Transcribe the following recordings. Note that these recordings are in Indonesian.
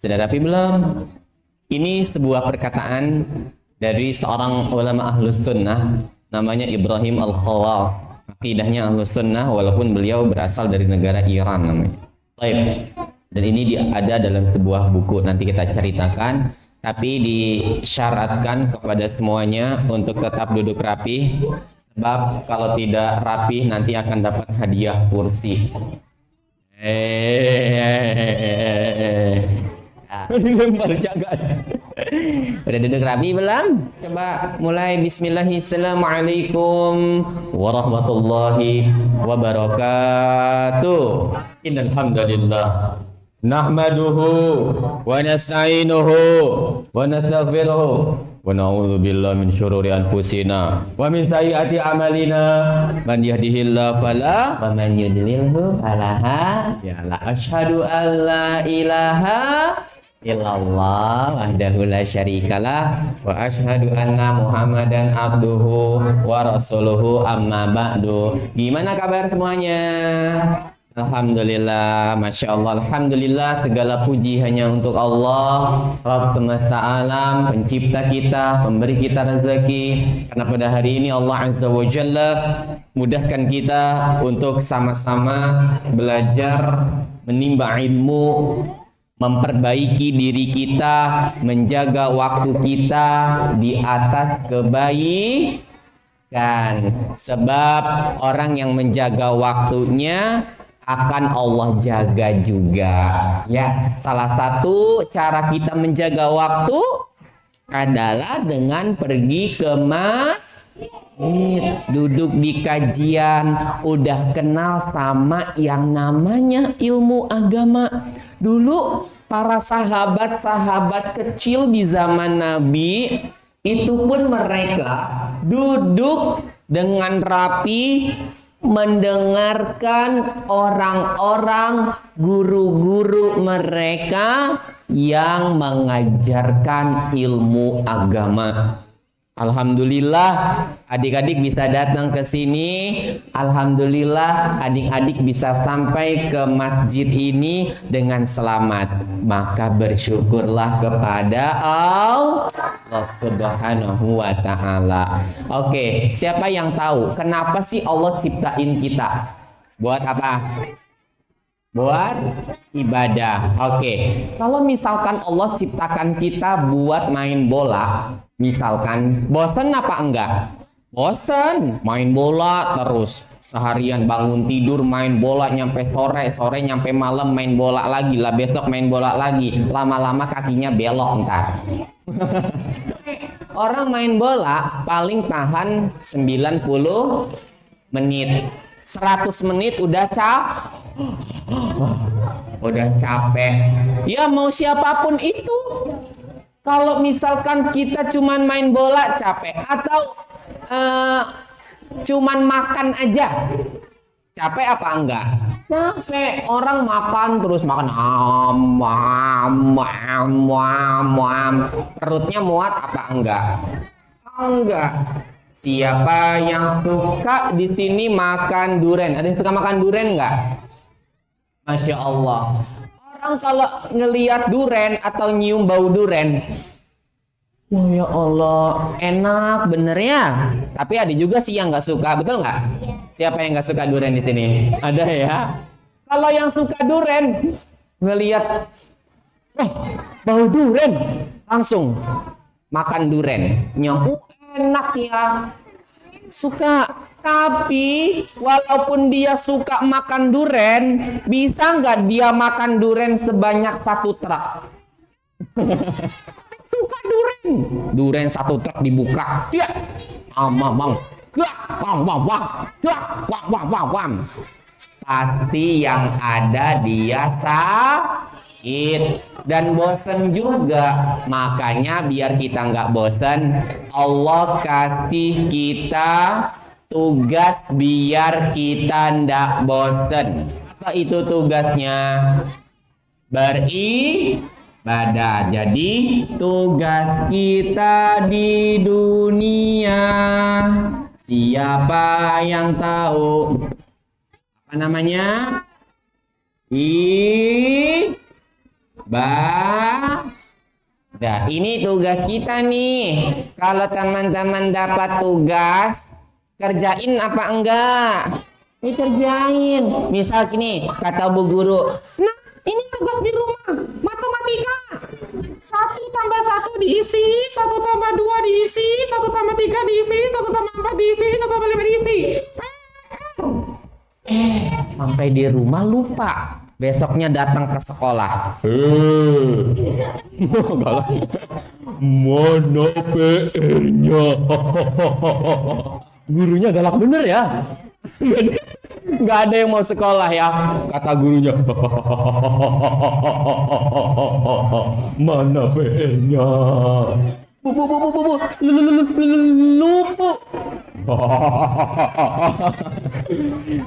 Sudah rapi belum? Ini sebuah perkataan dari seorang ulama Ahlus Sunnah, namanya Ibrahim Al-Khawas. Akidahnya Ahlus Sunnah, walaupun beliau berasal dari negara Iran namanya. Baik. Dan ini ada dalam sebuah buku, nanti kita ceritakan. Tapi disyaratkan kepada semuanya untuk tetap duduk rapi, sebab kalau tidak rapi nanti akan dapat hadiah kursi. Dilempar jangan. Udah duduk rapi belum? Coba mulai. Bismillahirrahmanirrahim. Warahmatullahi wabarakatuh. Innal hamdalillah nahmaduhu wa nasta'inuhu wa nastaghfiruhu wa na'udzu billahi min syururi anfusina wa min sayyiati a'malina. Man yahdihillahu fala wa man yudlilhu fala hadiyalah. Asyhadu an la ilaha illallah wahdahu la syarikalah wa asyhadu anna Muhammadan abduhu wa rasuluhu amma ba'du. Gimana kabar semuanya? Alhamdulillah, Masya Allah, Alhamdulillah, segala puji hanya untuk Allah, Rabb semesta alam, pencipta kita, pemberi kita rezeki. Karena pada hari ini Allah Azza wa Jalla mudahkan kita untuk sama-sama belajar, menimba ilmu, memperbaiki diri kita, menjaga waktu kita di atas kebaikan. Sebab orang yang menjaga waktunya akan Allah jaga juga. Ya, salah satu cara kita menjaga waktu adalah dengan pergi ke masjid, duduk di kajian, udah kenal sama yang namanya ilmu agama. Dulu para sahabat-sahabat kecil di zaman Nabi itu pun mereka duduk dengan rapi mendengarkan orang-orang guru-guru mereka yang mengajarkan ilmu agama. Alhamdulillah adik-adik bisa datang ke sini. Alhamdulillah adik-adik bisa sampai ke masjid ini dengan selamat. Maka bersyukurlah kepada Allah Subhanahu wa ta'ala. Oke, siapa yang tahu kenapa sih Allah ciptain kita? Buat apa? Buat ibadah. Oke. Kalau misalkan Allah ciptakan kita buat main bola, misalkan, bosan apa enggak? Bosan, main bola terus. Seharian bangun tidur main bola nyampe sore, sore nyampe malam main bola lagi lah, besok main bola lagi. Lama-lama kakinya belok ntar. Orang main bola paling tahan 90 menit. 100 menit udah capek. Ya mau siapapun itu. Kalau misalkan kita cuman main bola capek, atau cuman makan aja capek apa enggak? Capek. Orang makan terus makan perutnya muat apa enggak? Enggak. Siapa yang suka di sini makan durian? Ada yang suka makan durian enggak? Masya Allah. Orang kalau ngelihat durian atau nyium bau durian, oh ya Allah, enak bener ya. Tapi ada juga sih yang nggak suka, betul nggak? Siapa yang nggak suka durian di sini? Ada ya. Kalau yang suka durian ngelihat, bau durian, langsung makan durian. Enak ya. Suka. Tapi walaupun dia suka makan durian, bisa nggak dia makan durian sebanyak 1 truk? Suka durian. Durian 1 truk dibuka. Ya, pasti yang ada dia sakit dan bosen juga. Makanya biar kita nggak bosen, Allah kasih kita tugas biar kita ndak bosen. Apa itu tugasnya? Beribadah. Jadi tugas kita di dunia, siapa yang tahu? Apa namanya? Ibadah. Nah, ini tugas kita nih. Kalau teman-teman dapat tugas, kerjain apa enggak? Ini kerjain. Misal gini, kata bu guru, nah ini tugas di rumah, matematika. 1+1 diisi, 1+2 diisi, 1+3 diisi, 1+4 diisi, 1+5 diisi. Sampai di rumah lupa. Besoknya datang ke sekolah. Mana PR-nya? Gurunya galak bener ya. Nggak ada yang mau sekolah ya, kata gurunya. Mana PR-nya? Bu, lupa.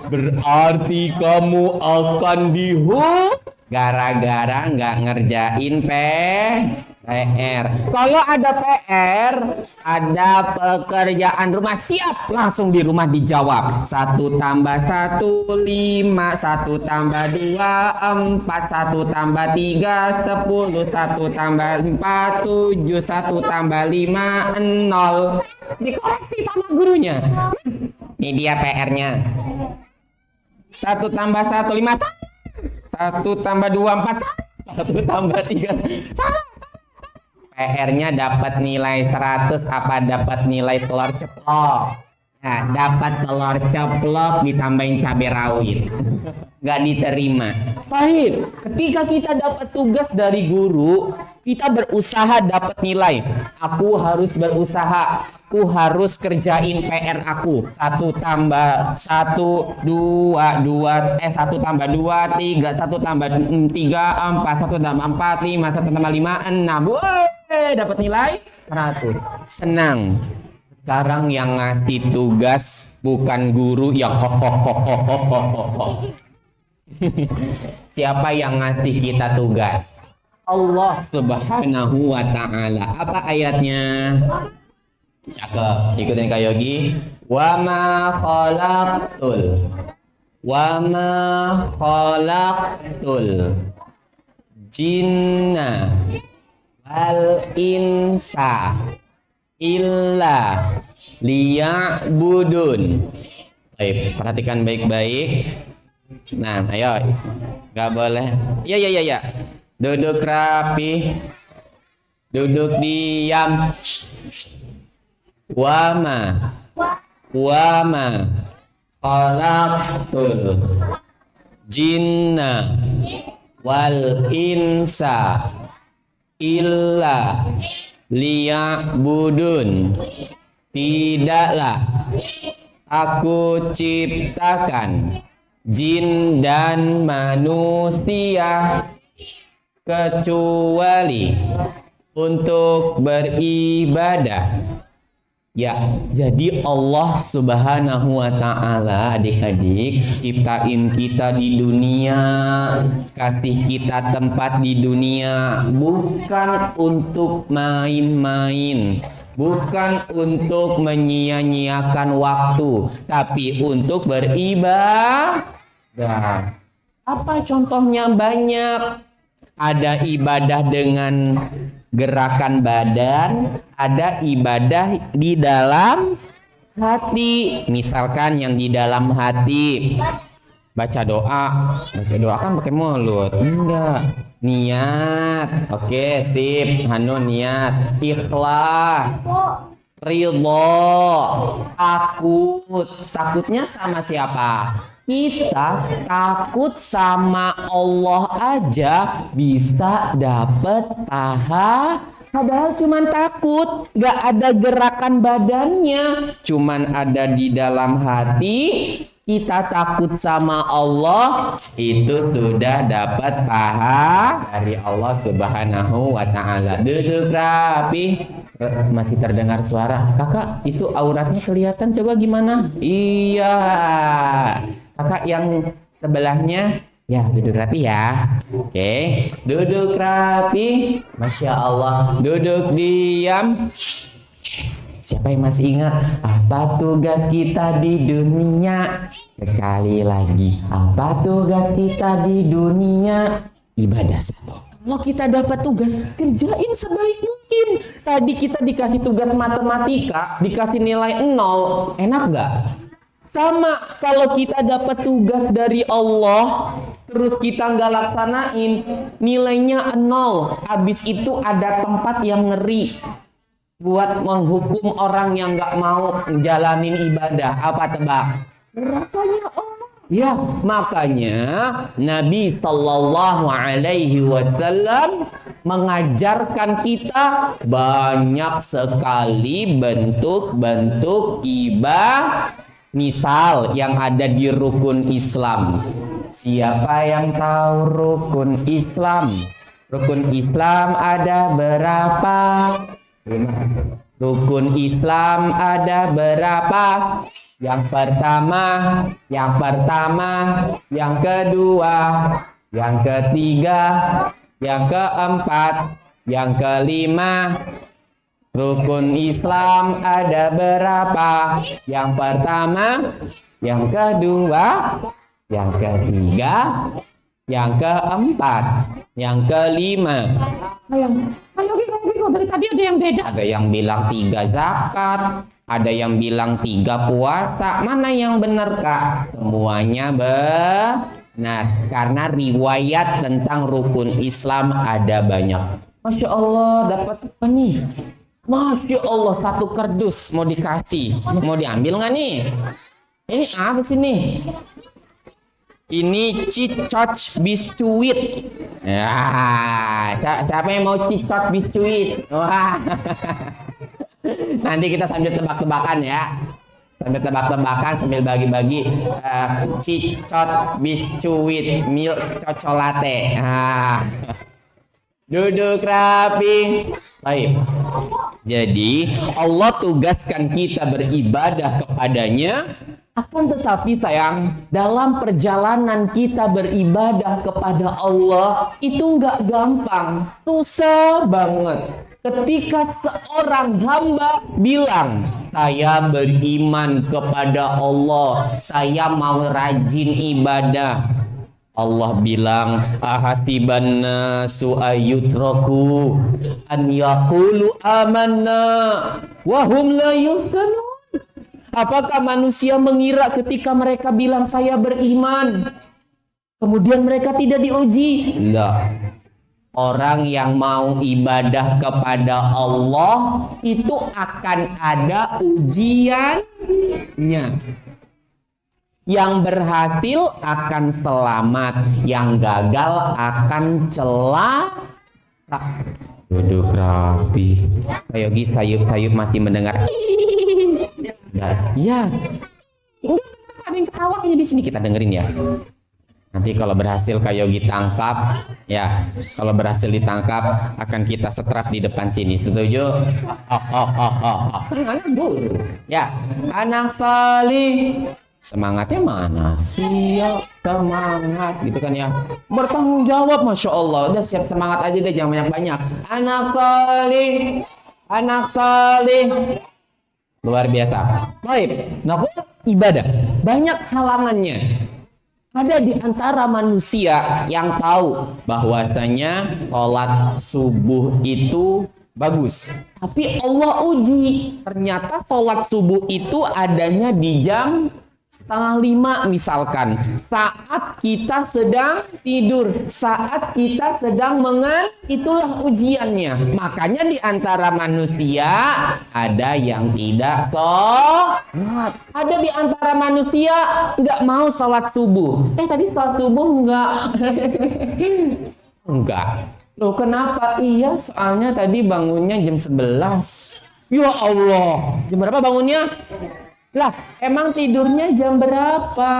Berarti kamu akan dihukum gara-gara nggak ngerjain PR. Kalau ada PR, ada pekerjaan rumah, siap langsung di rumah dijawab. 1+1 5, 1+2 4, 1+3 10, 1+4 7, 1+5 0. Dikoreksi sama gurunya. Ini dia PR-nya. 1+1 5, 1+2 4, 1+3 salah. PR-nya dapat nilai 100 apa dapat nilai telur ceplok? Nah, dapat telur ceplok ditambahin cabai rawit. Nggak diterima. Baik, ketika kita dapat tugas dari guru, kita berusaha dapat nilai. Aku harus berusaha. Aku harus kerjain PR aku. 1+1 2 2 1+2 3 1+3 4 1+4 5 1+5 6. Dapat nilai 100. Senang. Sekarang yang ngasih tugas bukan guru yang Siapa yang ngasih kita tugas? Allah Subhanahu wa ta'ala. Apa ayatnya? Cakep. Ikutin Kak Yogi. Wa ma khalaqtul jinna wal insa illa liya'budun. Baik, perhatikan baik-baik. Nah, ayo. Gak boleh. Ya. Duduk rapi. Duduk diam. Wama khalaqtul jinna wal insa illa liya'budun. Tidaklah aku ciptakan jin dan manusia kecuali untuk beribadah. Ya, jadi Allah Subhanahu wa ta'ala, adik-adik, ciptain kita di dunia, kasih kita tempat di dunia, bukan untuk main-main, bukan untuk menyia-nyiakan waktu, tapi untuk beribadah. Apa contohnya? Banyak. Ada ibadah dengan gerakan badan, ada ibadah di dalam hati. Misalkan yang di dalam hati, baca doa kan pakai mulut? Enggak. Niat. Oke, sip. Hanu niat. Ikhlas. Ridho. Takutnya sama siapa? Kita takut sama Allah aja bisa dapat pahala. Padahal cuman takut, gak ada gerakan badannya, cuman ada di dalam hati. Kita takut sama Allah, itu sudah dapat pahala dari Allah Subhanahu wa ta'ala. Duduk rapi. Masih terdengar suara. Kakak, itu auratnya kelihatan, coba gimana? Iya. Kakak yang sebelahnya, ya duduk rapi ya. Oke, duduk rapi. Masya Allah. Duduk diam. Siapa yang masih ingat apa tugas kita di dunia? Sekali lagi, apa tugas kita di dunia? Ibadah satu. Kalau kita dapat tugas, kerjain sebaik mungkin. Tadi kita dikasih tugas matematika, dikasih nilai 0, enak nggak? Sama, kalau kita dapat tugas dari Allah, terus kita nggak laksanain, nilainya 0. Habis itu ada tempat yang ngeri buat menghukum orang yang nggak mau jalanin ibadah. Apa tebak? Nerakanya Allah. Ya, makanya Nabi Sallallahu Alaihi Wasallam mengajarkan kita banyak sekali bentuk-bentuk ibadah. Misal yang ada di rukun Islam. Siapa yang tahu rukun Islam? Rukun Islam ada berapa? Rukun Islam ada berapa? Yang pertama, yang kedua, yang ketiga, yang keempat, yang kelima. Rukun Islam ada berapa? Yang pertama, yang kedua, yang ketiga, yang keempat, yang kelima. Ayo, dari tadi ada yang beda. Ada yang bilang 3 zakat, ada yang bilang 3 puasa. Mana yang benar, Kak? Semuanya benar. Karena riwayat tentang rukun Islam ada banyak. Masya Allah, dapat apa nih? Masya Allah, 1 kardus mau dikasih. Mau diambil nggak nih? Ini apa sih nih? Ini cicot biskuit. Ya, siapa yang mau cicot biskuit? Wah. Nanti kita sambil tebak-tebakan ya. Sambil tebak-tebakan, sambil bagi-bagi cicot biskuit milk cocolate. Nah. Duduk rapi. Baik. Jadi Allah tugaskan kita beribadah kepadanya. Akan tetapi sayang, dalam perjalanan kita beribadah kepada Allah itu nggak gampang, susah banget. Ketika seorang hamba bilang, saya beriman kepada Allah, saya mau rajin ibadah. Allah bilang, ahasiban nasu ayyutraku an yaqulu amanna wa hum la yuftanun. Apakah manusia mengira ketika mereka bilang saya beriman, kemudian mereka tidak diuji? Tidak. Orang yang mau ibadah kepada Allah itu akan ada ujiannya. Yang berhasil akan selamat, yang gagal akan celaka. Duduk rapi. Ayo Gi, sayup-sayup masih mendengar. Ya. Ada yang ketawa kayaknya di sini, kita dengerin ya. Nanti kalau berhasil Kak Yogi tangkap, ya. Kalau berhasil ditangkap, akan kita setrap di depan sini. Setuju? Anak guru. Ya, anak salih. Semangatnya mana? Siap semangat gitu kan ya. Bertanggung jawab, Masya Allah. Udah siap semangat aja deh, jangan banyak-banyak. Anak salih. Anak salih. Luar biasa. Baik, nggak boleh ibadah. Banyak halangannya. Ada di antara manusia yang tahu bahwasanya sholat subuh itu bagus. Tapi Allah uji. Ternyata sholat subuh itu adanya di jam 4:30 misalkan. Saat kita sedang tidur, saat kita sedang itulah ujiannya. Makanya di antara manusia ada yang tidak sholat. Ada di antara manusia nggak mau sholat subuh. Tadi sholat subuh enggak. Enggak. Loh kenapa? Iya, soalnya tadi bangunnya jam 11. Ya Allah. Jam berapa bangunnya? Lah, emang tidurnya jam berapa?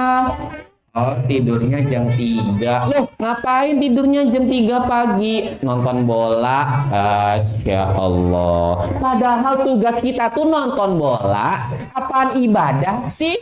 Oh, tidurnya jam 3. Loh, ngapain tidurnya jam 3 pagi? Nonton bola. Ya Allah. Padahal tugas kita tuh nonton bola. Apaan ibadah sih?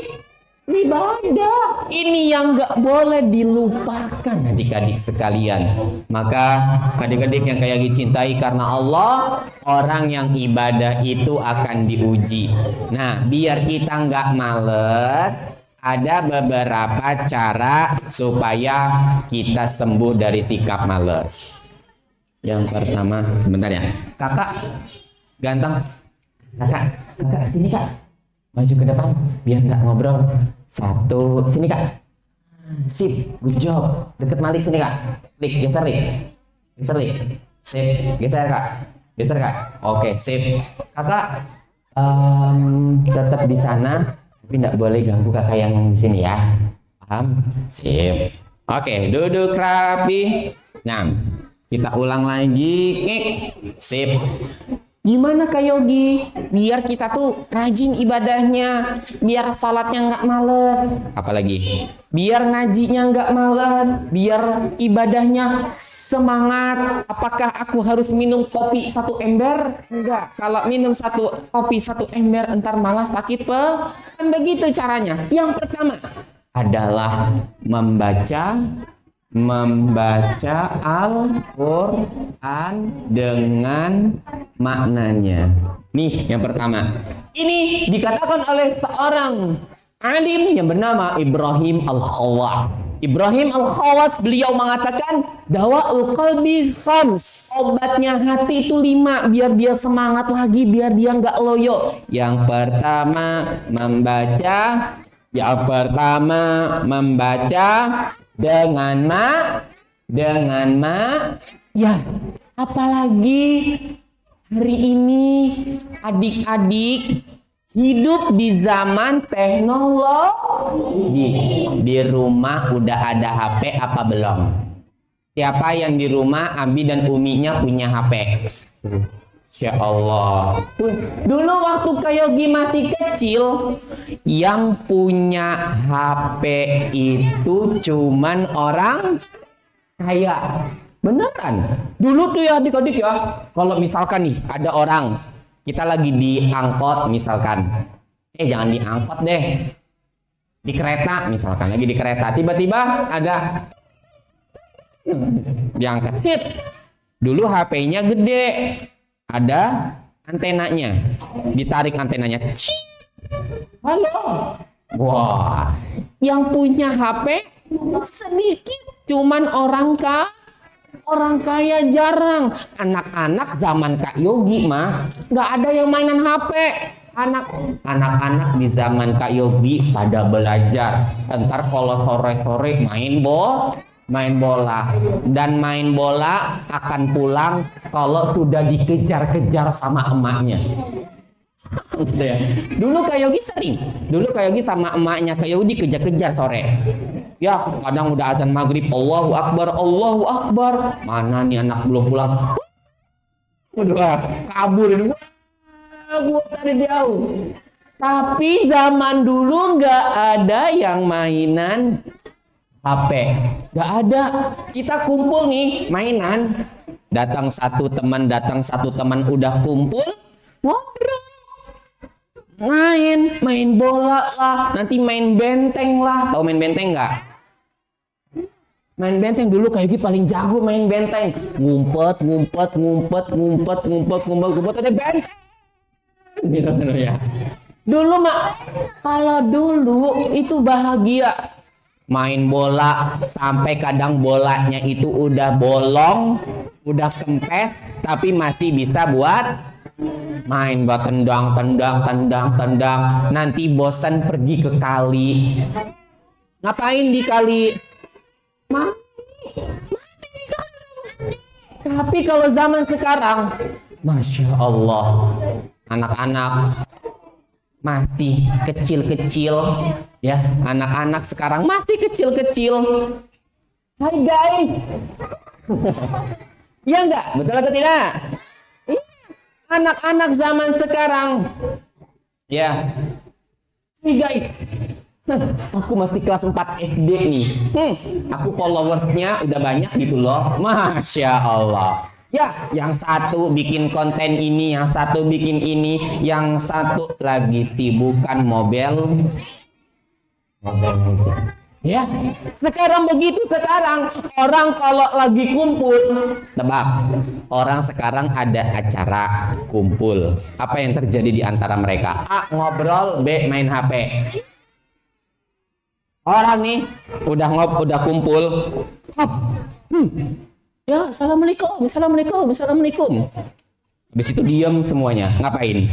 Ibadah. Ini yang nggak boleh dilupakan adik-adik sekalian. Maka adik-adik yang kayak dicintai karena Allah, orang yang ibadah itu akan diuji. Nah, biar kita nggak males, ada beberapa cara supaya kita sembuh dari sikap males. Yang pertama, sebentar ya. Kakak, ganteng. Kakak sini kak. Maju ke depan, biar nggak ngobrol. Satu, sini kak. Sip, good job. Deket Malik sini kak. Lik, geser Lik. Geser Lik. Sip, geser kak. Geser kak. Oke, sip. Kakak tetap di sana, tapi nggak boleh ganggu kakak yang di sini ya. Paham? Sip. Oke, duduk rapi. Nah, kita ulang lagi. Ngik. Sip. Gimana Kak Yogi? Biar kita tuh rajin ibadahnya, biar salatnya nggak males. Apalagi? Biar ngajinya nggak males, biar ibadahnya semangat. Apakah aku harus minum kopi 1 ember? Enggak. Kalau minum kopi 1 ember entar malas sakit kan begitu caranya. Yang pertama adalah membaca Al-Quran dengan maknanya. Nih yang pertama. Ini dikatakan oleh seorang alim yang bernama Ibrahim Al-Khawas. Ibrahim Al-Khawas beliau mengatakan dawa'ul qalbi khams. Obatnya hati itu 5 biar dia semangat lagi, biar dia nggak loyo. Yang pertama membaca dengan ya, apalagi hari ini adik-adik hidup di zaman teknologi. Di rumah udah ada HP apa belum? Siapa yang di rumah Abi dan Uminya punya HP? Insya Allah. Dulu waktu Kak Yogi masih kecil, yang punya HP itu cuman orang kaya. Beneran. Dulu tuh ya adik-adik ya, kalau misalkan nih ada orang, kita lagi di angkot misalkan. Jangan di angkot deh. Di kereta misalkan, lagi di kereta. Tiba-tiba ada diangkat. Hit. Dulu HP-nya gede. Ada antenanya, ditarik antenanya. Halo. Wah, yang punya HP sedikit, cuman orang kaya jarang. Anak-anak zaman Kak Yogi mah nggak ada yang mainan HP. Anak-anak di zaman Kak Yogi pada belajar. Ntar kalau sore-sore main bola, dan main bola akan pulang kalau sudah dikejar-kejar sama emaknya. Dulu Kak Yogi sering. Dulu Kak Yogi sama emaknya Kak Yogi dikejar-kejar sore. Ya, kadang udah azan maghrib, Allahu Akbar, Allahu Akbar. Mana nih anak belum pulang? Udah kabur ini. Kabur dari jauh. Tapi zaman dulu nggak ada yang mainan HP, nggak ada. Kita kumpul nih mainan, datang satu teman udah kumpul, ngobrol, main bola lah, nanti main benteng lah. Tahu main benteng nggak? Main benteng dulu kayak gitu paling jago main benteng, ngumpet ada benteng. Gitu ya. Dulu kalau dulu itu bahagia. Main bola sampai kadang bolanya itu udah bolong, udah kempes, tapi masih bisa buat main, buat tendang. Nanti bosan pergi ke kali. Ngapain di kali? Tapi kalau zaman sekarang, Masya Allah, anak-anak masih kecil-kecil ya, anak-anak sekarang masih kecil-kecil. Hai guys. Ya enggak? Betul atau tidak? Anak-anak zaman sekarang ya. Hai guys. Aku masih kelas 4 SD nih. Aku followersnya udah banyak gitu loh. Masya Allah. Ya, yang satu bikin konten ini, yang satu bikin ini, yang satu lagi sibukan mobil aja. Ya, sekarang begitu. Sekarang orang kalau lagi kumpul, tebak, orang sekarang ada acara kumpul. Apa yang terjadi di antara mereka? A, ngobrol, B, main HP. Orang nih udah kumpul. Ya, assalamualaikum, assalamualaikum, assalamualaikum. Habis itu diam semuanya. Ngapain?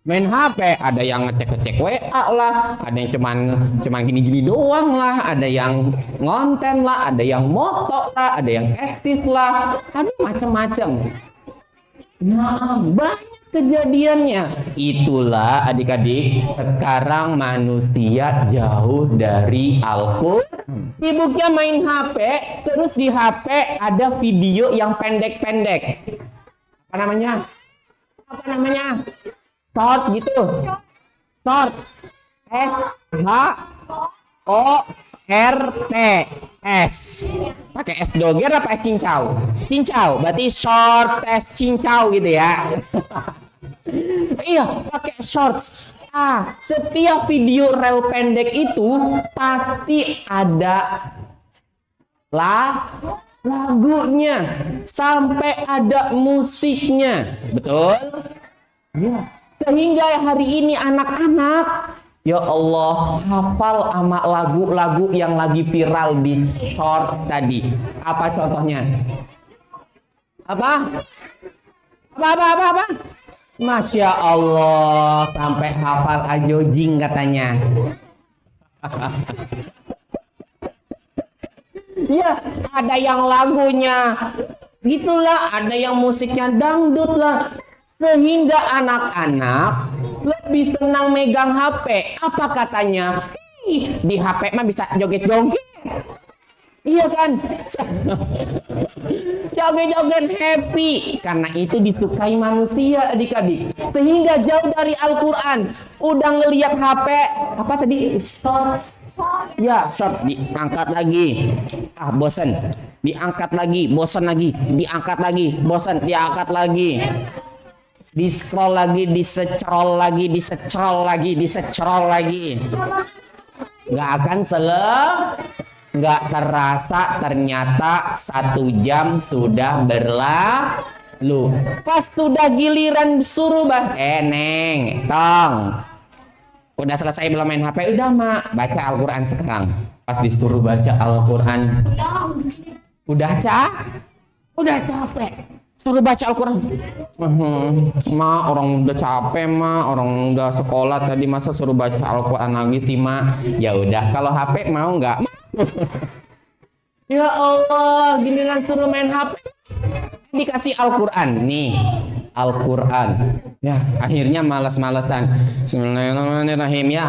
Main HP. Ada yang ngecek-ngecek WA lah, ada yang cuman gini-gini doang lah, ada yang ngonten lah, ada yang moto lah, ada yang eksis lah, ada macam-macam. Nah, banyak kejadiannya. Itulah adik-adik, sekarang manusia jauh dari Al-Quran. Sibuknya main HP, terus di HP ada video yang pendek-pendek. Apa namanya? Short gitu. Short. S-H-O-R-T-S. Pakai S doger apa S cincau? Cincau, berarti short S cincau gitu ya. Iya, pakai shorts. Setiap video reel pendek itu pasti ada lagunya, sampai ada musiknya. Betul? Ya. Sehingga hari ini anak-anak, ya Allah, hafal sama lagu-lagu yang lagi viral di short tadi. Apa contohnya? Apa? Masya Allah, sampai hafal ajojing katanya. Ya, ada yang lagunya gitulah, ada yang musiknya dangdut lah. Sehingga anak-anak lebih senang megang HP. Apa katanya? Di HP mah bisa joget-joget. Iya kan? Joget-joget happy. Karena itu disukai manusia, adik-adik. Sehingga jauh dari Al-Quran. Udah ngelihat HP. Apa tadi? Short. Ya, short. Diangkat lagi. Bosen. Diangkat lagi. Bosen lagi. Diangkat lagi. Bosen. Diangkat lagi. Di scroll lagi, disecrol lagi, nggak akan nggak terasa ternyata 1 jam sudah berlalu. Pas sudah giliran suruh Neng, tong, udah selesai belum main HP? Udah mak, baca Al-Quran sekarang. Pas disuruh baca Al-Quran, udah capek. Suruh baca Al-Quran. Ma, orang udah capek, ma. Orang udah sekolah tadi, masa suruh baca Al-Quran lagi sih, ma? Ya udah, kalau HP mau nggak? Ya Allah, giliran suruh main HP, dikasih Al-Quran. Nih, Al-Quran. Ya, akhirnya malas-malesan. Bismillahirrahmanirrahim. Ya,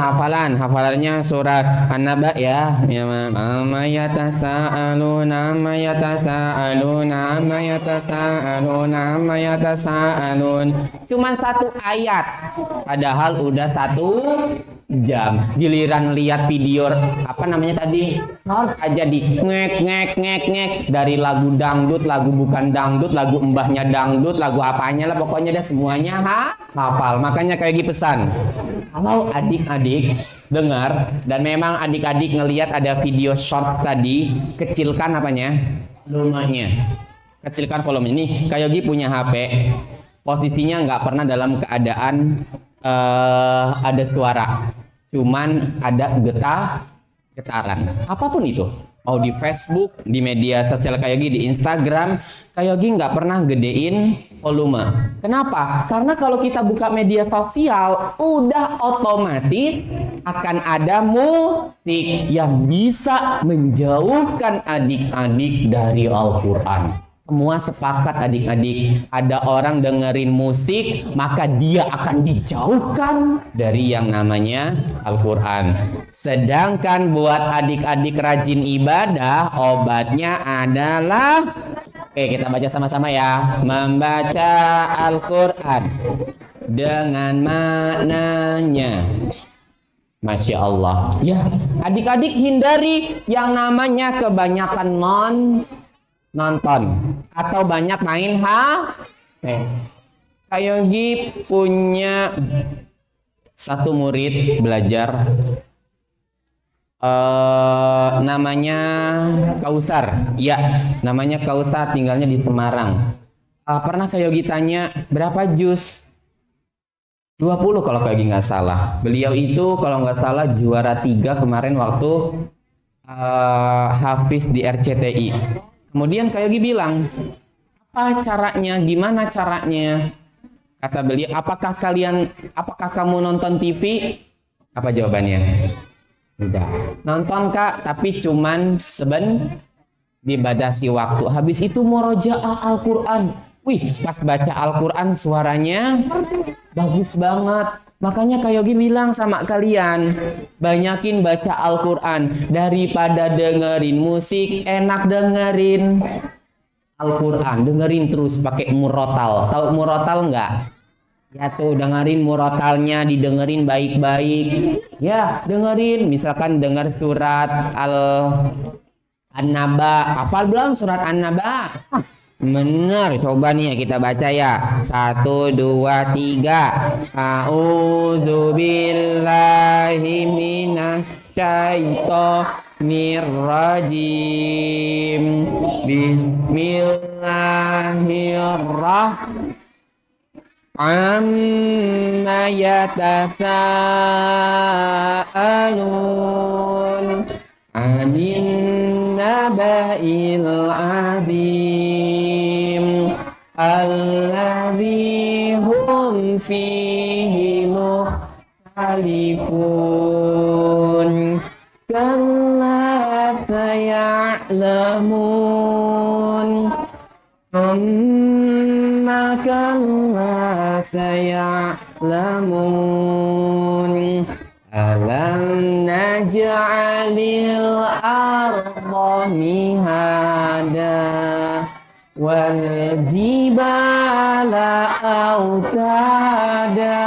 hafalannya surat An-Naba ya. Ya, amma yatasaaluna, amma yatasaaluna, amma yatasaaluna, amma yatasaalun. Cuman 1 ayat. Padahal udah 1 jam. Giliran lihat video apa namanya tadi? Short aja di ngek dari lagu dangdut, lagu bukan dangdut, lagu mbahnya dangdut, lagu apanya lah, pokoknya ada semuanya hafal. Makanya kayak gitu pesan. Kalau adik-adik dengar dan memang adik-adik ngelihat ada video short tadi, kecilkan apanya? Volumenya. Kecilkan volume. Ini kayak Yogi punya HP. Posisinya nggak pernah dalam keadaan ada suara, cuman ada getaran, apapun itu, mau di Facebook, di media sosial kayak Yogi, di Instagram, kayak Yogi nggak pernah gedein volume. Kenapa? Karena kalau kita buka media sosial, udah otomatis akan ada musik yang bisa menjauhkan adik-adik dari Al-Quran. Semua sepakat adik-adik, ada orang dengerin musik, maka dia akan dijauhkan dari yang namanya Al-Quran. Sedangkan buat adik-adik rajin ibadah, obatnya adalah, oke kita baca sama-sama ya, membaca Al-Quran dengan maknanya. Masya Allah. Ya, adik-adik hindari yang namanya kebanyakan nonton atau banyak main HP. Kak Yogi punya 1 murid belajar namanya Kausar. Ya, namanya Kausar, tinggalnya di Semarang. Pernah Kak Yogi tanya berapa juz? 20 kalau Kak Yogi nggak salah. Beliau itu kalau nggak salah juara 3 kemarin waktu Hafiz di RCTI. Kemudian Kak Yogi bilang, apa caranya? Gimana caranya? Kata beliau, apakah kamu nonton TV? Apa jawabannya? Tidak. Nonton Kak, tapi cuman dibatasi waktu. Habis itu murojaah Al-Quran. Wih, pas baca Al-Quran suaranya bagus banget. Makanya Kak Yogi bilang sama kalian, banyakin baca Al-Quran daripada dengerin musik. Enak dengerin Al-Quran, dengerin terus pakai murotal. Tahu murotal nggak? Ya tuh, dengerin murotalnya, didengerin baik-baik. Ya, dengerin. Misalkan dengar surat An-Naba. Hafal belum surat An-Naba? Bener, coba nih ya kita baca ya. 1, 2, 3. A'udzu billahi minasyaitonir rajim. Bismillahirrahmanirrahim. Amma yatasaalun anin naba'il azim alladzi hum fihi mukhtalifun kalla saya'lamun kalla saya'lamun alam naj'alil arda mihada wal jibala autada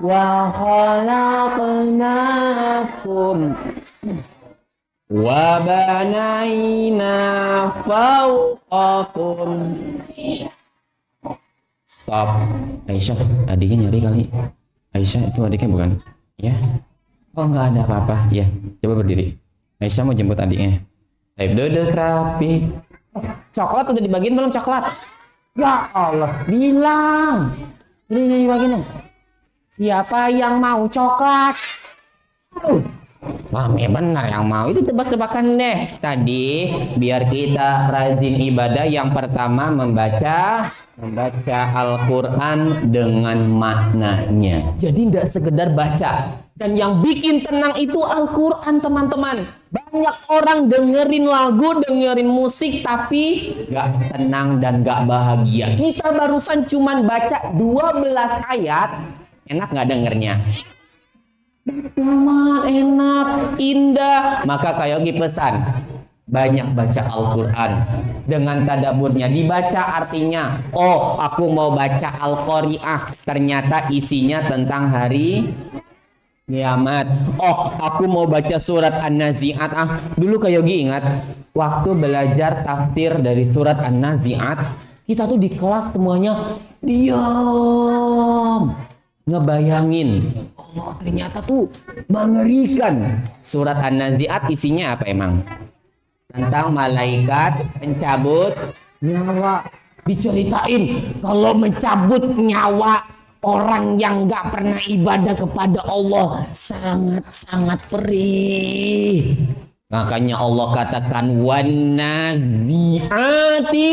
wa khalaqnakum wa banayna fawqakum. Stop. Aisyah, adiknya nyari kali. Aisyah itu adiknya bukan? Ya. Oh, nggak ada apa-apa. Ya, coba berdiri. Aisyah mau jemput adiknya. Ayo duduk rapi. Coklat udah dibagiin belum coklat? Ya Allah, bilang. Ini bagiin. Siapa yang mau coklat? Rame benar yang mau. Itu tebak-tebakan deh. Tadi biar kita rajin ibadah, yang pertama membaca Al-Quran dengan maknanya. Jadi tidak sekedar baca. Dan yang bikin tenang itu Al-Quran, teman-teman. Banyak orang dengerin lagu, dengerin musik, tapi gak tenang dan gak bahagia. Kita barusan cuman baca 12 ayat. Enak gak dengernya? Enak, indah. Maka Kak Yogi pesan, banyak baca Al-Quran dengan tadaburnya. Dibaca artinya, oh aku mau baca Al-Qari'ah, ternyata isinya tentang hari kiamat. Oh aku mau baca surat An-Nazi'at. Dulu Kak Yogi ingat waktu belajar tafsir dari surat An-Nazi'at, kita tuh di kelas semuanya diam, ngebayangin, Allah ternyata tuh mengerikan. Surat An-Nazi'at isinya apa emang? Tentang malaikat pencabut nyawa. Diceritain kalau mencabut nyawa orang yang gak pernah ibadah kepada Allah sangat-sangat perih. Makanya Allah katakan wan-nazi'ati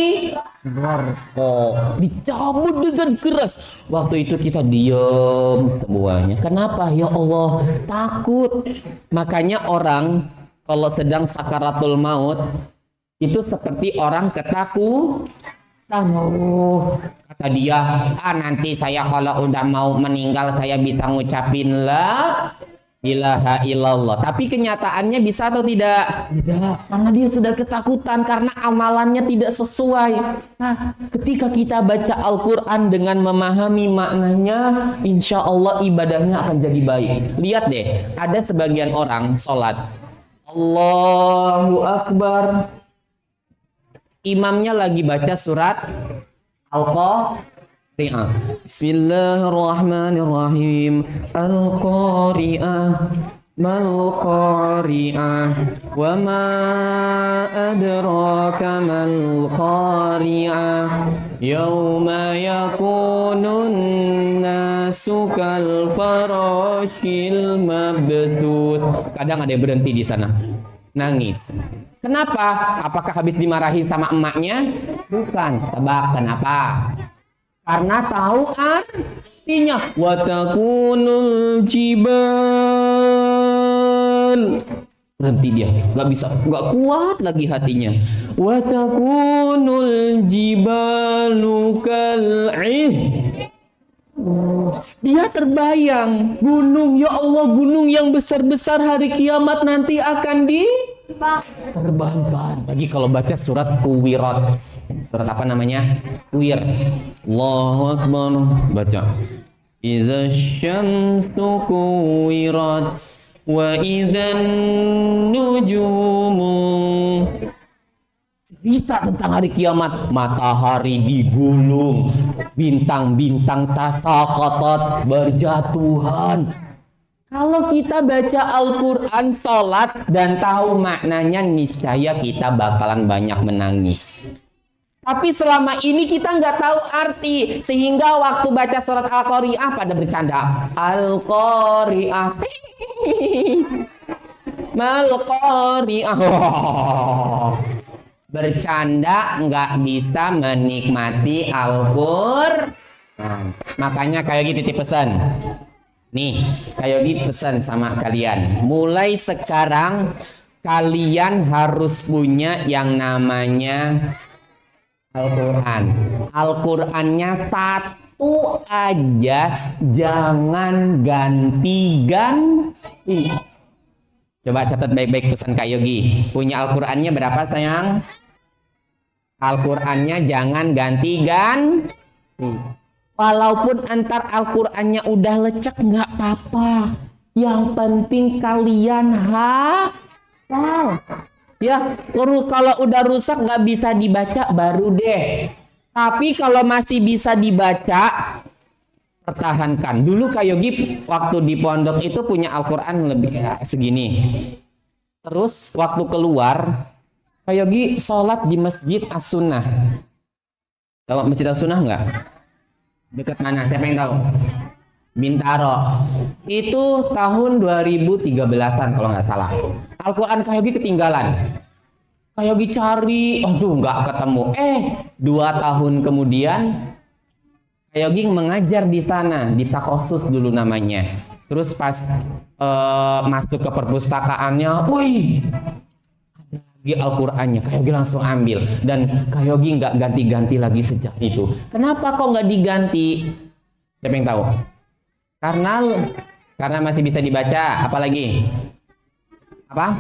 dicabut dengan keras. Waktu itu kita diam semuanya. Kenapa? Ya Allah, takut. Makanya orang kalau sedang sakaratul maut itu seperti orang ketakutan. Oh, kata dia, nanti saya kalau udah mau meninggal saya bisa ngucapin la ilaha illallah. Tapi kenyataannya bisa atau tidak? Tidak, karena dia sudah ketakutan karena amalannya tidak sesuai. Nah, ketika kita baca Al-Quran dengan memahami maknanya, insya Allah ibadahnya akan jadi baik. Lihat deh, ada sebagian orang sholat Allahu Akbar, imamnya lagi baca surat Al-Qari'ah. Bismillahirrahmanirrahim. Al-Qari'ah, mal-Qari'ah, wa ma adraka mal-Qari'ah, yawma yakunun nasu kal farashil mabthus. Kadang ada yang berhenti di sana. nangis. Kenapa? Apakah habis dimarahin sama emaknya? Bukan. Tebak kenapa? Karena tahu artinya. Watakunul jibal. Berhenti dia, nggak bisa, nggak kuat lagi hatinya. Watakunul jibalu kal'ih. Dia terbayang gunung, ya Allah, gunung yang besar-besar hari kiamat nanti akan diterbangkan. Lagi kalau baca surat Kuwirat. Surat apa namanya? Kuwir. Allahu Akbar. Baca. Iza syamsu kuwirat wa idzan nujumu. Cerita tentang hari kiamat, matahari digulung, bintang-bintang tasaqatat, berjatuhan. Kalau kita baca Al-Quran, sholat, dan tahu maknanya, niscaya kita bakalan banyak menangis. Tapi selama ini kita nggak tahu arti, sehingga waktu baca surat Al-Qari'ah pada bercanda. Al-Qari'ah. Mal-Qari'ah. Bercanda, nggak bisa menikmati Al-Qur'an. Makanya kayak gitu titip pesan. Nih, kayak gitu pesan sama kalian. Mulai sekarang kalian harus punya yang namanya Al-Quran. Al-Qurannya satu aja, jangan ganti-ganti. Coba catat baik-baik pesan Kak Yogi. Punya Al-Qurannya berapa sayang? Al-Qurannya jangan ganti-ganti. Walaupun antar Al-Qurannya udah lecek nggak apa-apa. Yang penting kalian hafal. Ya, kalau udah rusak nggak bisa dibaca baru deh. Tapi kalau masih bisa dibaca, pertahankan. Dulu Kak Yogi waktu di pondok itu punya Al-Quran lebih segini. Terus waktu keluar, Kak Yogi sholat di Masjid As-Sunnah. Tahu Masjid As-Sunnah nggak? Dekat mana? Siapa yang tahu? Bintaro. Itu tahun 2013-an kalau nggak salah. Al-Quran Kak Yogi ketinggalan. Kak Yogi cari, aduh nggak ketemu. 2 tahun kemudian Kak Yogi mengajar di sana, di Takhosus dulu namanya. Terus pas masuk ke perpustakaannya, wih, di Al-Qurannya, Kak Yogi langsung ambil. Dan Kak Yogi nggak ganti-ganti lagi sejak itu. Kenapa kok nggak diganti? Siapa yang tahu? Karena masih bisa dibaca. Apalagi? Apa?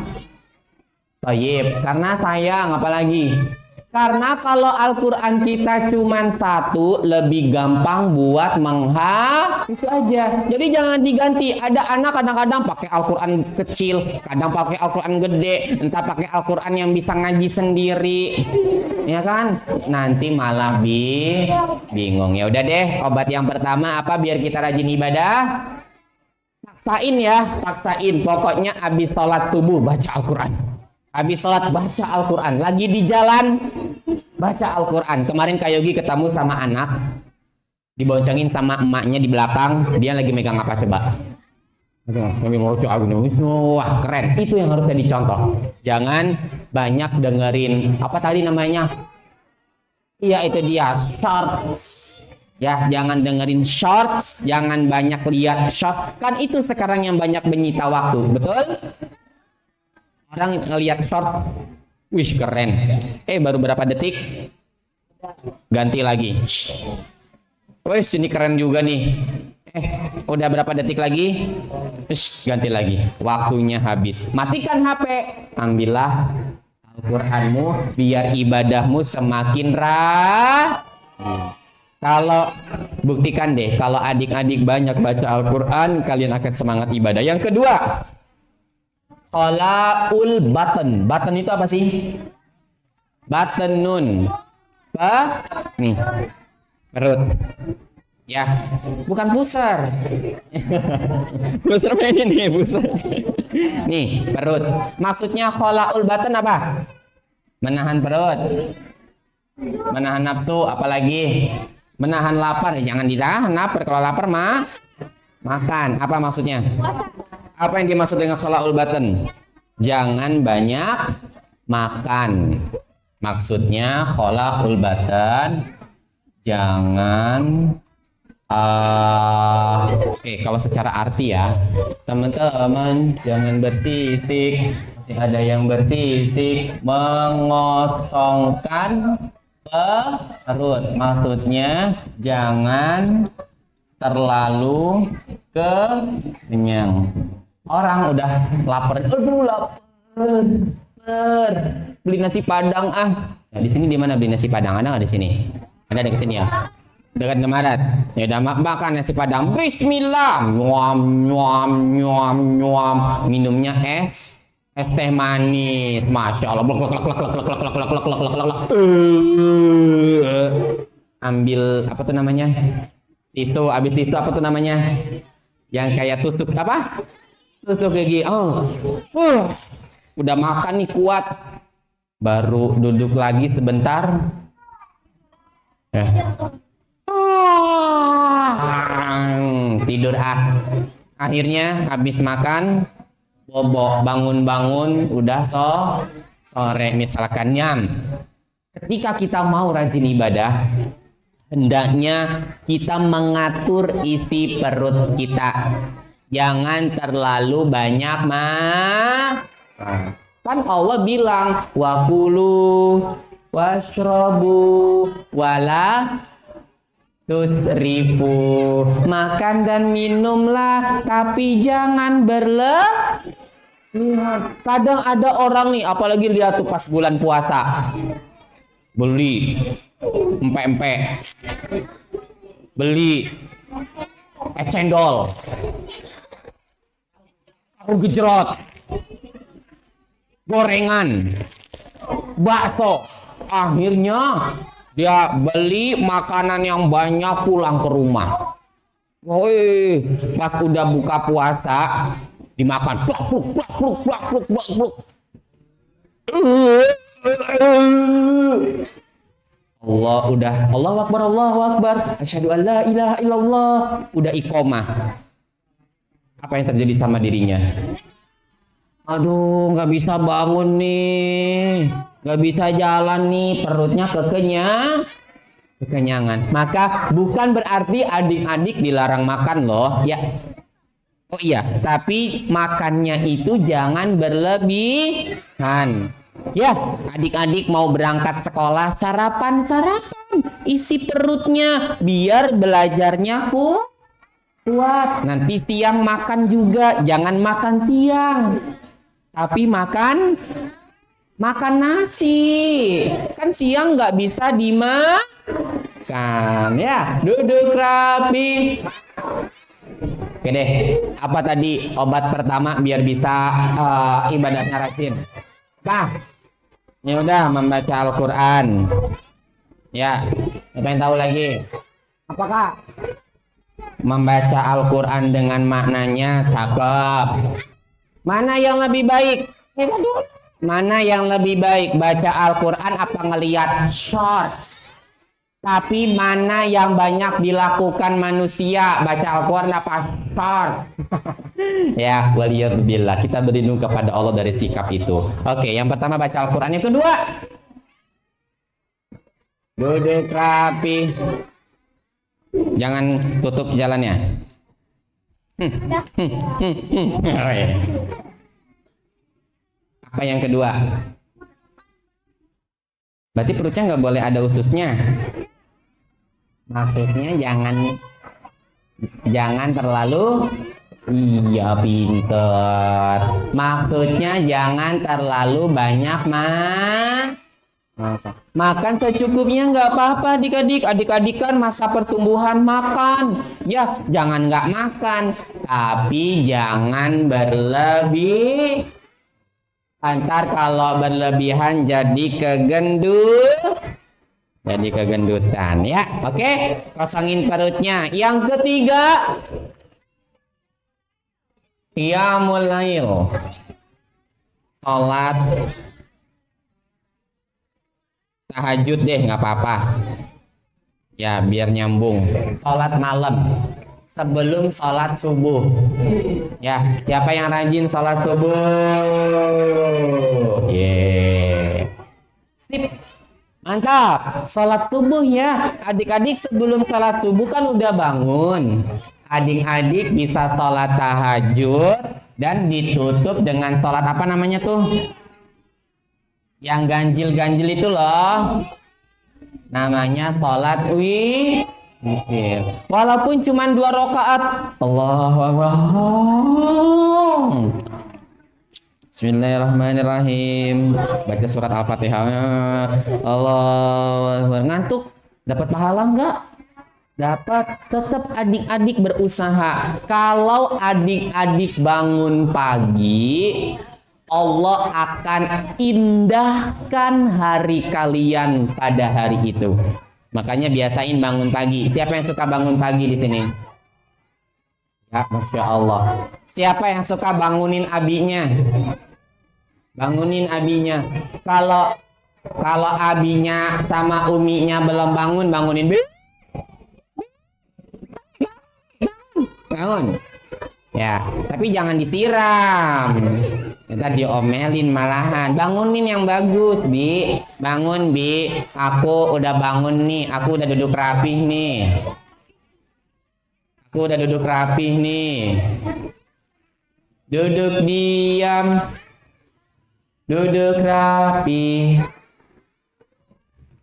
Thayyib. Karena sayang. Apalagi? Karena kalau Al-Quran kita cuma satu, lebih gampang buat itu aja. Jadi jangan diganti. Ada anak kadang-kadang pakai Al-Quran kecil, kadang pakai Al-Quran gede, entah pakai Al-Quran yang bisa ngaji sendiri, ya kan? Nanti malah bingung. Ya udah deh, obat yang pertama apa biar kita rajin ibadah? Paksain ya, paksain. Pokoknya habis sholat subuh baca Al-Quran. Habis sholat baca Al-Quran. Lagi di jalan baca Al-Quran. Kemarin Kak Yogi ketemu sama anak, diboncengin sama emaknya di belakang. Dia lagi megang apa coba? Wah keren. Itu yang harus jadi contoh. Jangan banyak dengerin apa tadi namanya? Iya itu dia, shorts. Ya, jangan dengerin shorts, jangan banyak lihat short. Kan itu sekarang yang banyak menyita waktu, betul? Orang ngelihat short, wih keren. Baru berapa detik, ganti lagi. Wih, sini keren juga nih. Udah berapa detik lagi, ganti lagi. Waktunya habis. Matikan HP, ambillah Al-Quranmu, biar ibadahmu semakin Kalau buktikan deh, kalau adik-adik banyak baca Al-Quran, kalian akan semangat ibadah. Yang kedua, Qalaul batan. Batan itu apa sih? Batan nun. Nih. Perut. Ya, bukan pusar. Pusar mainin nih, pusar. Nih, perut. Maksudnya qalaul batan apa? Menahan perut. Menahan nafsu, apalagi? Menahan lapar. Jangan ditahan lapar. Kalau lapar makan. Apa maksudnya? Apa yang dimaksud dengan qalaul batan? jangan banyak makan. Maksudnya khalaqul badan, jangan kalau secara arti ya, teman-teman jangan bersisik. Masih ada yang bersisik, mengosongkan perut. Maksudnya jangan terlalu kenyang. Orang udah lapar, aduh lapar, beli nasi padang ah. Nah, di sini di mana beli nasi padang? Ada nggak di sini? Ada di sini ya? Dekat Gemarat. Ya udah makan nasi padang. Bismillah. Nyuam nyuam nyuam nyuam. Minumnya es teh manis. Masya Allah. Ambil apa tuh namanya? Tisu. Habis tisu apa tuh namanya? Yang kayak tusuk apa? Tusuk gigi. Udah makan nih kuat. Baru duduk lagi sebentar. Tidur akhirnya habis makan bobo, bangun-bangun udah sore misalkan nyam. Ketika kita mau rajin ibadah, hendaknya kita mengatur isi perut kita, jangan terlalu banyak kan Allah bilang wakulu washrobu wala tusrifu, makan dan minumlah tapi jangan berlebihan. Kadang ada orang nih, apalagi lihat tuh pas bulan puasa, beli empek-empek, beli es cendol, tahu gejrot, gorengan, bakso. Akhirnya dia beli makanan yang banyak pulang ke rumah. Woi, pas udah buka puasa dimakan plak pluk plak pluk plak pluk plak pluk. Allahu Akbar, asyhadu an la ilaha illallah, udah iqomah. Apa yang terjadi sama dirinya? Aduh, nggak bisa bangun nih, nggak bisa jalan nih, perutnya kekenyangan. Maka bukan berarti adik-adik dilarang makan loh, ya. Oh iya, tapi makannya itu jangan berlebihan. Ya, adik-adik mau berangkat sekolah, sarapan, isi perutnya biar belajarnya kuat. Nanti siang makan juga, jangan makan siang. Tapi makan nasi. Kan siang nggak bisa dimakan. Ya, duduk rapi. Oke deh, apa tadi obat pertama biar bisa ibadahnya rajin? Ya udah, membaca Al-Quran. Ya, apa yang tahu lagi? Apakah membaca Al-Quran dengan maknanya cakep? Mana yang lebih baik? Mana yang lebih baik, baca Al-Quran apa ngelihat shorts? Tapi mana yang banyak dilakukan manusia, baca Al-Quran apa shorts? Ya, waliyadzubillah, kita berlindung kepada Allah dari sikap itu. Oke, yang pertama baca Al-Quran, yang kedua duduk rapi, jangan tutup jalannya. Apa yang kedua? Berarti perutnya nggak boleh ada ususnya. Maksudnya jangan terlalu, iya pinter. Maksudnya jangan terlalu banyak makan secukupnya, nggak apa-apa adik-adik. Adik-adik kan masa pertumbuhan makan. Ya, jangan nggak makan, tapi jangan berlebih. Antar kalau berlebihan jadi kegendutan ya. Oke, kosongin perutnya. Yang ketiga, qiyamul lail, sholat tahajud deh, nggak apa-apa ya, biar nyambung. Sholat malam sebelum sholat subuh. Ya, siapa yang rajin sholat subuh? Sip. Mantap. Sholat subuh ya. Adik-adik sebelum sholat subuh kan udah bangun. Adik-adik bisa sholat tahajud dan ditutup dengan sholat apa namanya tuh? Yang ganjil-ganjil itu loh. Namanya sholat witir. Walaupun cuma 2 rakaat. Allahu Akbar. Bismillahirrahmanirrahim. Baca surat Al-Fatihah. Allahu Akbar. Ngantuk? Dapat pahala enggak? Dapat. Tetap adik-adik berusaha. Kalau adik-adik bangun pagi, Allah akan indahkan hari kalian pada hari itu. Makanya biasain bangun pagi. Siapa yang suka bangun pagi di sini? Ya, Masya Allah. Siapa yang suka bangunin abinya? Bangunin abinya. Kalau abinya sama uminya belum bangun, bangunin. Bangun. Ya, tapi jangan disiram. Ntar diomelin malahan. Bangunin yang bagus, Bi. Bangun, Bi. Aku udah bangun nih. Aku udah duduk rapih nih. Aku udah duduk rapih nih. Duduk diam. Duduk rapi.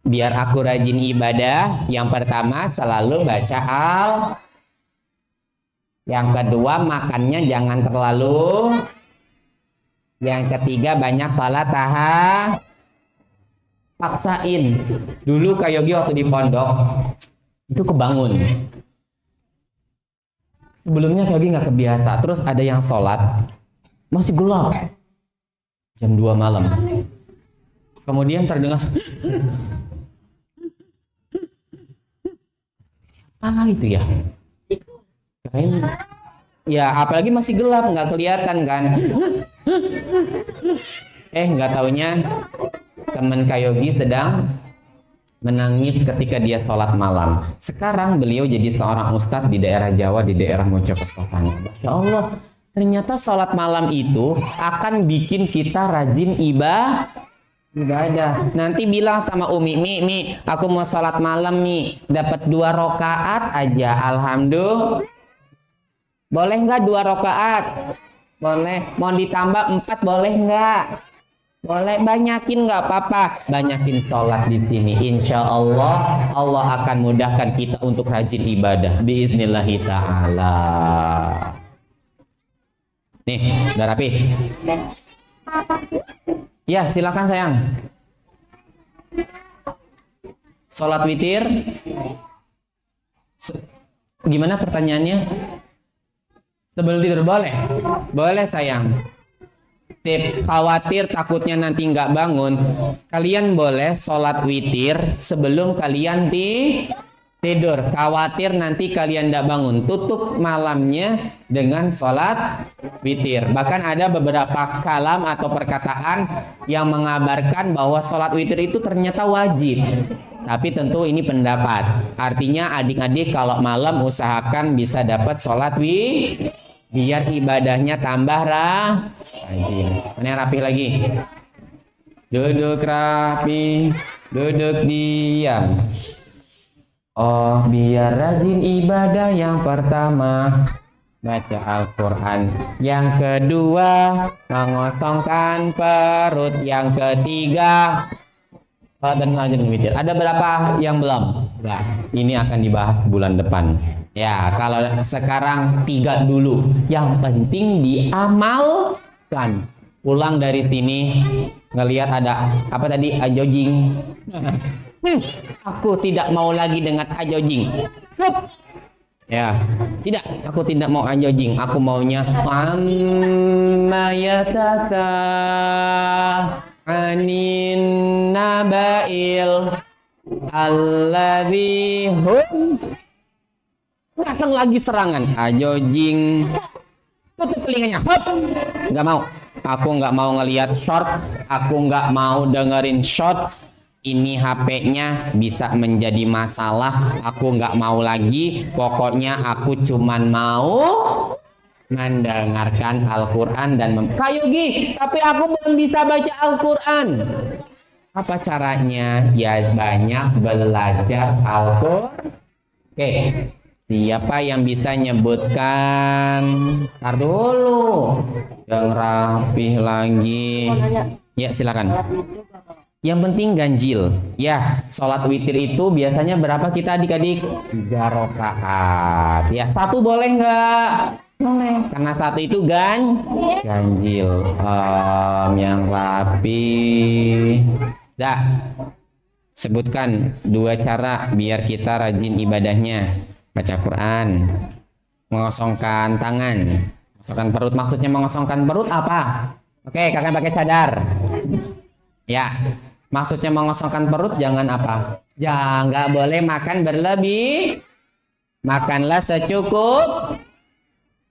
Biar aku rajin ibadah. Yang pertama selalu baca al. Yang kedua makannya jangan terlalu. Yang ketiga banyak salat paksain. Dulu Kak Yogi waktu di pondok itu kebangun. Sebelumnya Kak Yogi nggak kebiasa. Terus ada yang sholat masih gelap jam 2 malam. Kemudian terdengar itu ya. Kirain ya, apalagi masih gelap nggak kelihatan kan. Nggak taunya teman Kak Yogi sedang menangis ketika dia sholat malam. Sekarang beliau jadi seorang ustadz di daerah Jawa, di daerah Mojokerto sana. Masya Allah, ternyata sholat malam itu akan bikin kita rajin ibadah. Nanti bilang sama Umi, Mi, aku mau sholat malam nih, dapat 2 rakaat aja, alhamdulillah. Boleh nggak 2 rakaat? Boleh. Mau ditambah 4 boleh nggak? Boleh. Banyakin nggak apa-apa. Banyakin sholat di sini. Insya Allah, Allah akan mudahkan kita untuk rajin ibadah. Biiznillahi ta'ala. Nih, udah rapi? Ya, silakan sayang. Sholat witir. Gimana pertanyaannya? Sebelum tidur boleh? Boleh sayang. Tip, khawatir takutnya nanti nggak bangun. Kalian boleh sholat witir sebelum kalian tidur. Khawatir nanti kalian nggak bangun. Tutup malamnya dengan sholat witir. Bahkan ada beberapa kalam atau perkataan yang mengabarkan bahwa sholat witir itu ternyata wajib. Tapi tentu ini pendapat. Artinya adik-adik kalau malam usahakan bisa dapat sholat biar ibadahnya tambah rajin. Ini rapi lagi. Duduk rapi, duduk diam. Oh, biar rajin ibadah yang pertama baca Al-Quran. Yang kedua mengosongkan perut. Yang ketiga dan lanjut witir. Ada berapa yang belum? Nah, ini akan dibahas bulan depan. Ya, kalau sekarang 3 dulu. Yang penting diamalkan. Pulang dari sini ngelihat ada apa tadi? Ajojing. Aku tidak mau lagi dengan ajojing. Ya, tidak. Aku tidak mau ajojing. Aku maunya amma yatasa anin nabail alladzi hum. Datang lagi serangan ajojing, tutup telinganya. Nggak mau. Aku nggak mau ngelihat short. Aku nggak mau dengerin short. ini HP-nya bisa menjadi masalah, aku nggak mau lagi, pokoknya aku cuman mau mendengarkan Al-Quran dan Kak Yogi, tapi aku belum bisa baca Al-Quran. Apa caranya? Ya banyak belajar Al-Quran. Oke, siapa yang bisa nyebutkan? Tar dulu, yang rapih lagi. Ya silakan. Yang penting ganjil. Ya, sholat witir itu biasanya berapa kita adik-adik? 3 rakaat. Ya, 1 boleh nggak? Boleh. Karena 1 itu ganjil. Yang rapi. Zak, sebutkan 2 cara biar kita rajin ibadahnya. Baca Quran, mengosongkan tangan, mengosongkan perut. Maksudnya mengosongkan perut apa? Oke, kakak pakai cadar. Ya. Maksudnya mengosongkan perut jangan apa? Ya nggak boleh makan berlebih. Makanlah secukup.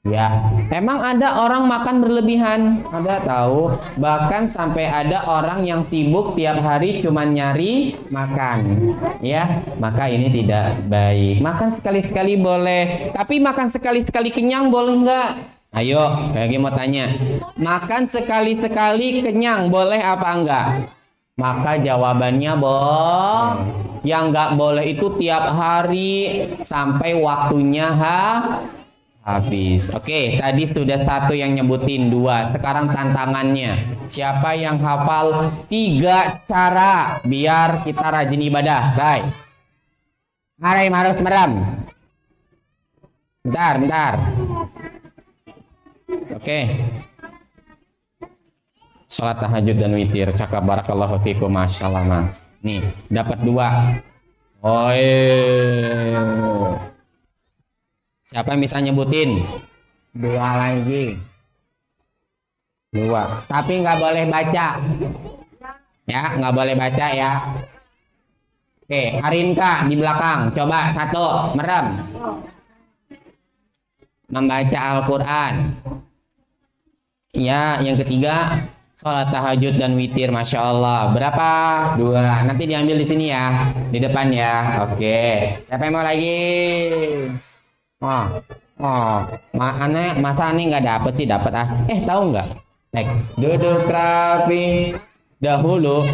Ya, emang ada orang makan berlebihan? Ada tahu? Bahkan sampai ada orang yang sibuk tiap hari cuman nyari makan. Ya, maka ini tidak baik. Makan sekali-sekali boleh, tapi makan sekali-sekali kenyang boleh nggak? Ayo, kayak mau tanya. Makan sekali-sekali kenyang boleh apa enggak? Maka jawabannya yang nggak boleh itu tiap hari sampai waktunya habis. Oke, tadi sudah 1 yang nyebutin, 2. Sekarang tantangannya. Siapa yang hafal 3 cara biar kita rajin ibadah? Baik. Mari harus meram. Bentar. Oke. Sholat tahajud dan witir, cakap barakallahu fikum, masya Allah, ma. Nih, dapat 2. Siapa yang bisa nyebutin? 2 lagi. 2. Tapi nggak boleh baca. Ya, nggak boleh baca ya. Oke, Arinka di belakang. Coba 1, merem. Membaca Al-Quran. Ya, yang ketiga. Sholat tahajud dan witir, masya Allah. Berapa? 2. Nanti diambil di sini ya, di depan ya. Oke. Siapa yang mau lagi? Masa ini nggak dapet sih? Dapat ah. Tahu nggak? Duduk rapi. Dahulu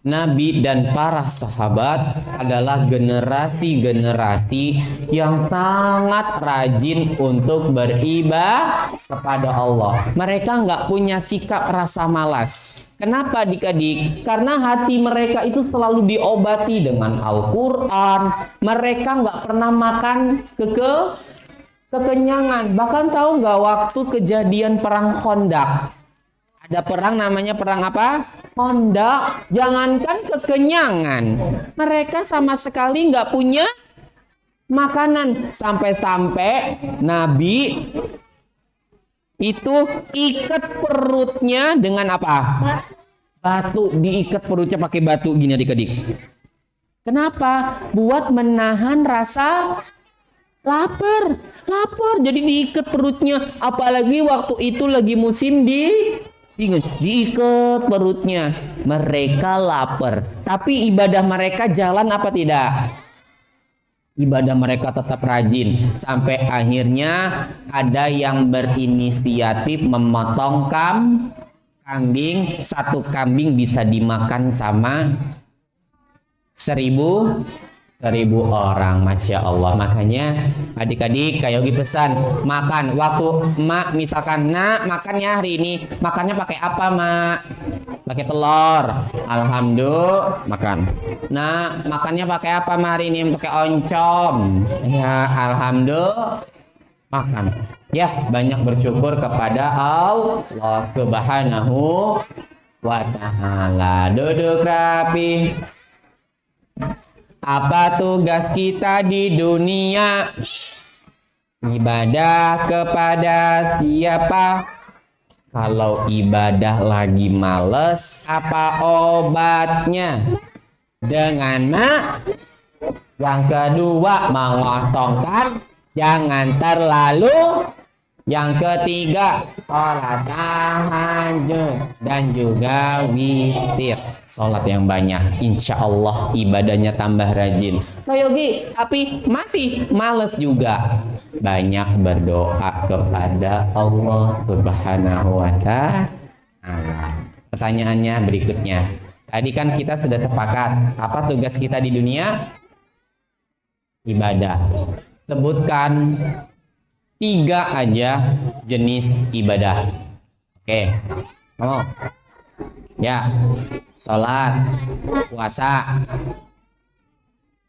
Nabi dan para sahabat adalah generasi-generasi yang sangat rajin untuk beribadah kepada Allah. Mereka nggak punya sikap rasa malas. Kenapa adik-adik? Karena hati mereka itu selalu diobati dengan Al-Quran. Mereka nggak pernah makan kekenyangan. Bahkan tahu nggak waktu kejadian perang Khandaq? Ada perang namanya perang apa? Khandaq. Jangankan kekenyangan, mereka sama sekali nggak punya makanan. Sampai-sampai Nabi itu ikat perutnya dengan apa? Batu. Diikat perutnya pakai batu gini adik-adik. Kenapa? Buat menahan rasa lapar. Jadi diikat perutnya. Apalagi waktu itu lagi musim diikat perutnya. Mereka lapar, tapi ibadah mereka jalan apa tidak? Ibadah mereka tetap rajin. Sampai akhirnya ada yang berinisiatif memotong kambing. 1 kambing bisa dimakan sama 1.000 orang, masya Allah. Makanya adik-adik kayak Yogi pesan makan. Waktu emak misalkan, nak makannya hari ini, makannya pakai apa mak? Pakai telur. Alhamdulillah makan. Nah, makannya pakai apa hari ini? Pakai oncom. Ya, alhamdulillah makan. Ya, banyak bersyukur kepada Allah Subhanahu wa ta'ala. Duduk rapi. Apa tugas kita di dunia? Ibadah kepada siapa? Kalau ibadah lagi males, apa obatnya? Dengan yang kedua, mengosongkan. Jangan terlalu Yang ketiga, sholat tahajud dan juga witir. Sholat yang banyak, insya Allah ibadahnya tambah rajin. Nah Yogi, tapi masih males juga. Banyak berdoa kepada Allah Subhanahu wa Ta'ala. Pertanyaannya berikutnya. Tadi kan kita sudah sepakat, apa tugas kita di dunia? Ibadah. Sebutkan 3 aja jenis ibadah. Oke, mau? Ya, sholat, puasa,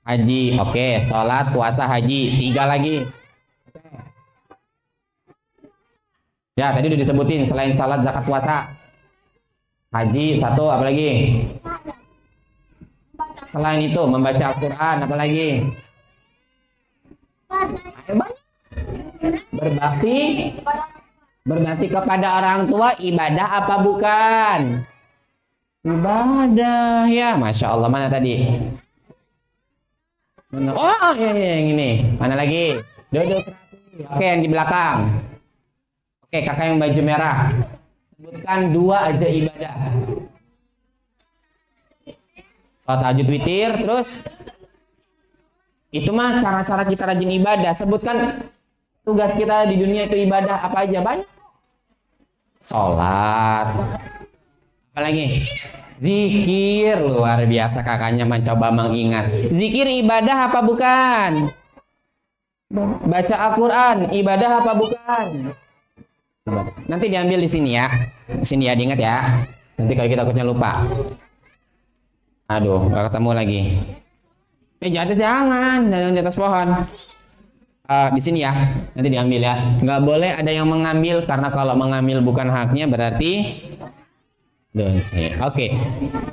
haji. Oke, sholat, puasa, haji. 3 lagi. Ya, tadi udah disebutin selain sholat, zakat, puasa. Haji 1, apa lagi? Selain itu, membaca Al-Quran, apa lagi? Berbakti kepada orang tua ibadah apa bukan? Ibadah ya, masya Allah. Mana tadi? Oh yang ini. Mana lagi? Duduk rapi. Oke, yang di belakang. Oke, kakak yang baju merah. Sebutkan 2 aja ibadah. Sholat tahajud, witir, terus itu mah cara-cara kita rajin ibadah. Sebutkan tugas kita di dunia itu ibadah apa aja? Banyak. Sholat. Apalagi? Zikir. Luar biasa kakaknya mencoba mengingat. Zikir ibadah apa bukan? Baca Al-Quran ibadah apa bukan? Nanti diambil di sini ya. Di sini ya, diingat ya. Nanti kalau kita takutnya lupa. Aduh, gak ketemu lagi. Jangan di atas pohon. Di sini ya, nanti diambil ya. Nggak boleh ada yang mengambil, karena kalau mengambil bukan haknya berarti dosa. Oke,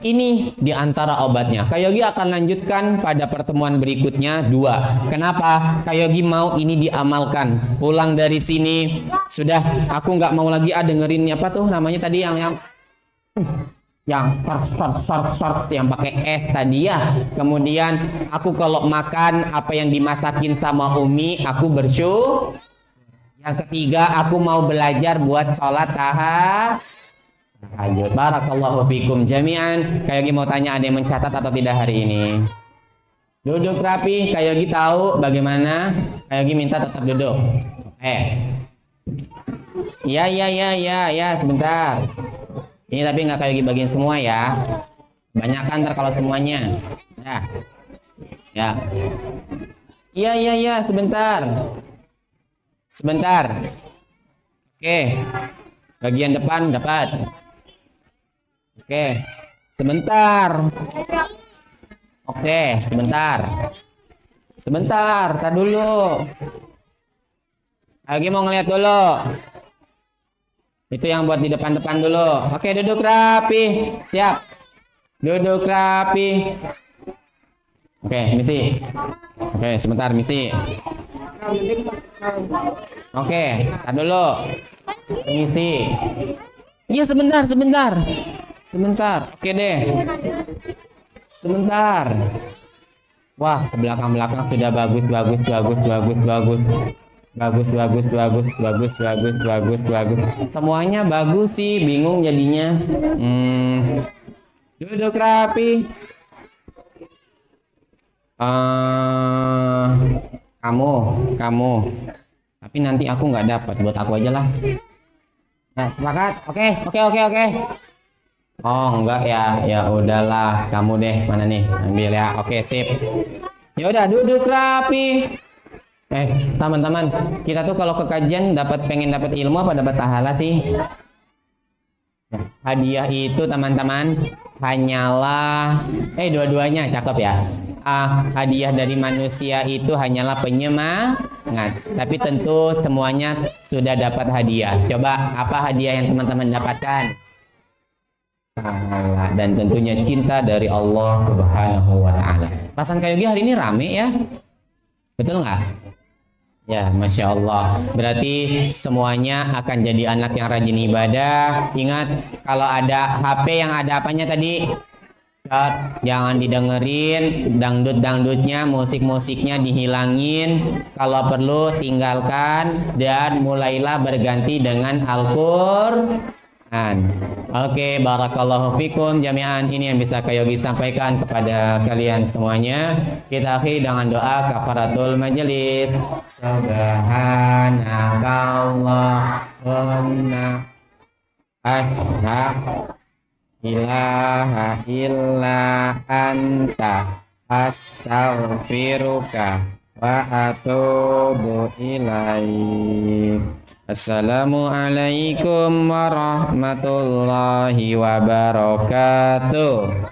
ini diantara obatnya. Kak Yogi akan lanjutkan pada pertemuan berikutnya 2. Kenapa? Kak Yogi mau ini diamalkan. Pulang dari sini sudah, aku nggak mau lagi dengerin apa tuh namanya tadi yang start yang pakai es tadi ya. Kemudian aku kalau makan apa yang dimasakin sama Umi aku bersyukur. Yang ketiga, aku mau belajar buat sholat tahajud. Barakallahu fikum jami'an. Kak Yogi mau tanya, ada yang mencatat atau tidak hari ini? Duduk rapi. Kak Yogi tahu bagaimana. Kak Yogi minta tetap duduk. Ya sebentar. Ini tapi nggak kayak bagian semua ya. Banyak kan ntar kalau semuanya. Ya. Iya, sebentar. Oke. Bagian depan dapat. Oke. Sebentar. Oke, sebentar. Tar dulu. Lagi mau ngeliat dulu. Itu yang buat di depan-depan dulu. Oke, duduk rapi. Siap. Duduk rapi. Oke, misi. Oke, sebentar misi. Oke, tar dulu. Misi. Iya, sebentar. Oke deh. Sebentar. Wah, ke belakang-belakang sudah bagus. Semuanya bagus sih, bingung jadinya. Duduk rapi. Kamu. Tapi nanti aku nggak dapat, buat aku aja lah. Nah, sepakat? Oke. Oh, enggak ya. Ya udahlah, kamu deh. Mana nih? Ambil ya. Oke, sip. Ya udah, duduk rapi. Teman-teman, kita tuh kalau ke kajian pengen dapat ilmu apa dapat pahala sih? Hadiah itu teman-teman hanyalah dua-duanya cakep ya. Hadiah dari manusia itu hanyalah penyemangat, tapi tentu semuanya sudah dapat hadiah. Coba apa hadiah yang teman-teman dapatkan? Pahala dan tentunya cinta dari Allah Subhanahu wa Ta'ala. Pasan Kak Yogi hari ini rame ya, betul nggak? Ya, Masya Allah. Berarti semuanya akan jadi anak yang rajin ibadah. Ingat, kalau ada HP yang ada apanya tadi? Jangan didengerin dangdut-dangdutnya, musik-musiknya dihilangin. Kalau perlu tinggalkan dan mulailah berganti dengan Al-Qur'an. Oke, barakallahu fikum jami'an. Ini yang bisa Kak Yogi sampaikan kepada kalian semuanya. Kita akhiri dengan doa kafaratul majelis. Subhanakallahumma asyhadu ilaha illa anta astaghfiruka wa atubu ilaik. Assalamualaikum warahmatullahi wabarakatuh.